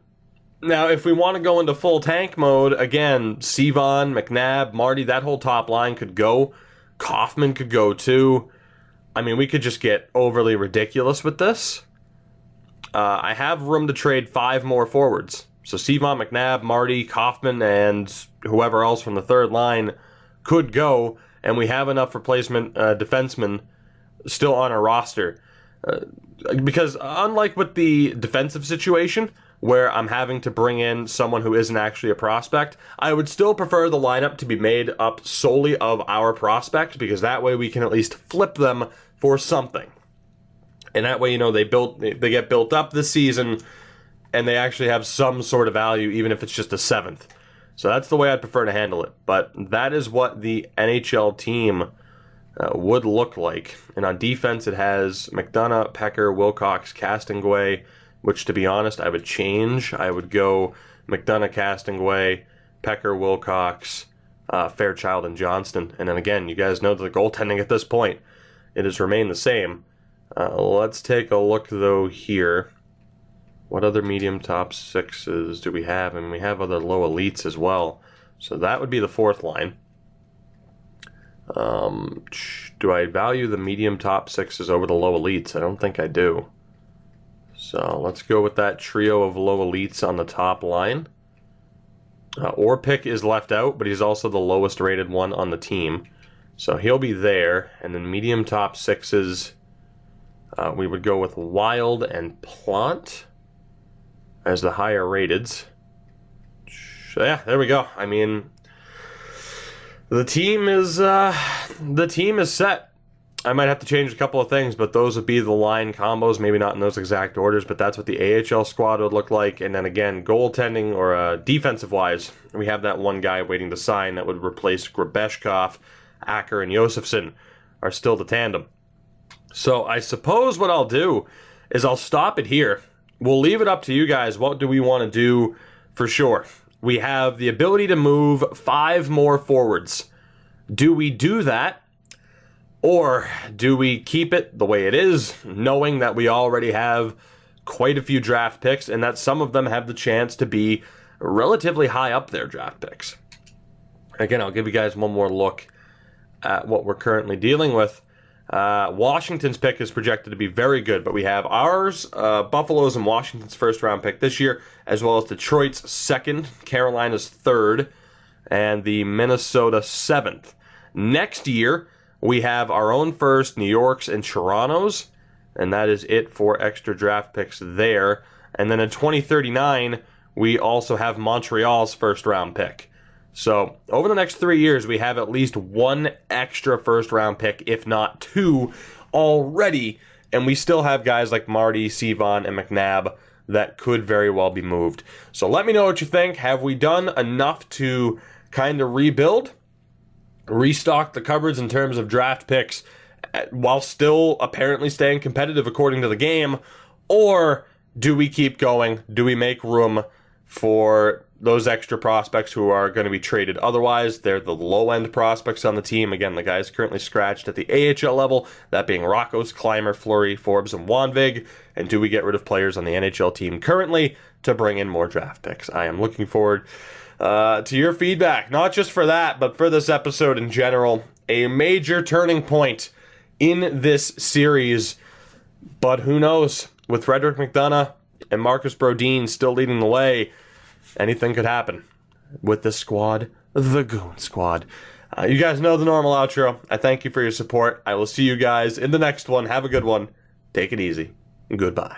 Now, if we want to go into full tank mode, again, Sivan, McNabb, Marty, that whole top line could go. Kaufman could go too. I mean, we could just get overly ridiculous with this. I have room to trade 5 more forwards. So Sivan, McNabb, Marty, Kaufman, and whoever else from the third line could go. And we have enough replacement defensemen still on our roster. Because unlike with the defensive situation, where I'm having to bring in someone who isn't actually a prospect, I would still prefer the lineup to be made up solely of our prospects, because that way we can at least flip them for something. And that way, you know, they get built up this season, and they actually have some sort of value, even if it's just a 7th. So that's the way I'd prefer to handle it. But that is what the NHL team would look like. And on defense, it has McDonough, Pecker, Wilcox, Castonguay, which, to be honest, I would change. I would go McDonough, Castonguay, Pecker, Wilcox, Fairchild, and Johnston. And then again, you guys know the goaltending at this point, it has remained the same. Let's take a look, though, here. What other medium top 6s do we have? And we have other low elites as well. So that would be the fourth line. Do I value the medium top 6s over the low elites? I don't think I do. So let's go with that trio of low elites on the top line. Orpik is left out, but he's also the lowest rated one on the team. So he'll be there. And then medium top 6s, we would go with Wild and Plant. as the higher rated. So yeah, there we go. I mean, the team is set. I might have to change a couple of things, but those would be the line combos, maybe not in those exact orders, but that's what the AHL squad would look like. And then again, goaltending or defensive-wise, we have that one guy waiting to sign that would replace Grabeshkov. Acker and Josefsson are still the tandem. So I suppose what I'll do is I'll stop it here. We'll leave it up to you guys. What do we want to do for sure? We have the ability to move 5 more forwards. Do we do that? Or do we keep it the way it is, knowing that we already have quite a few draft picks and that some of them have the chance to be relatively high up their draft picks? Again, I'll give you guys one more look at what we're currently dealing with. Washington's pick is projected to be very good, but we have ours, Buffalo's and Washington's first round pick this year, as well as Detroit's second, Carolina's third, and the Minnesota 7th. Next year, we have our own first, New York's and Toronto's, and that is it for extra draft picks there. And then in 2039, we also have Montreal's first round pick. So over the next 3 years, we have at least 1 extra first round pick, if not 2 already. And we still have guys like Marty, Sivan, and McNabb that could very well be moved. So let me know what you think. Have we done enough to kind of rebuild, restock the cupboards in terms of draft picks while still apparently staying competitive according to the game? Or do we keep going? Do we make room for those extra prospects who are going to be traded otherwise? They're the low-end prospects on the team. Again, the guys currently scratched at the AHL level, that being Rockos, Clymer, Fleury, Forbes, and Wanvig. And do we get rid of players on the NHL team currently to bring in more draft picks? I am looking forward to your feedback, not just for that, but for this episode in general. A major turning point in this series, but who knows? With Frederick McDonough and Marcus Brodin still leading the way, anything could happen with this squad, the Goon Squad. You guys know the normal outro. I thank you for your support. I will see you guys in the next one. Have a good one. Take it easy. Goodbye.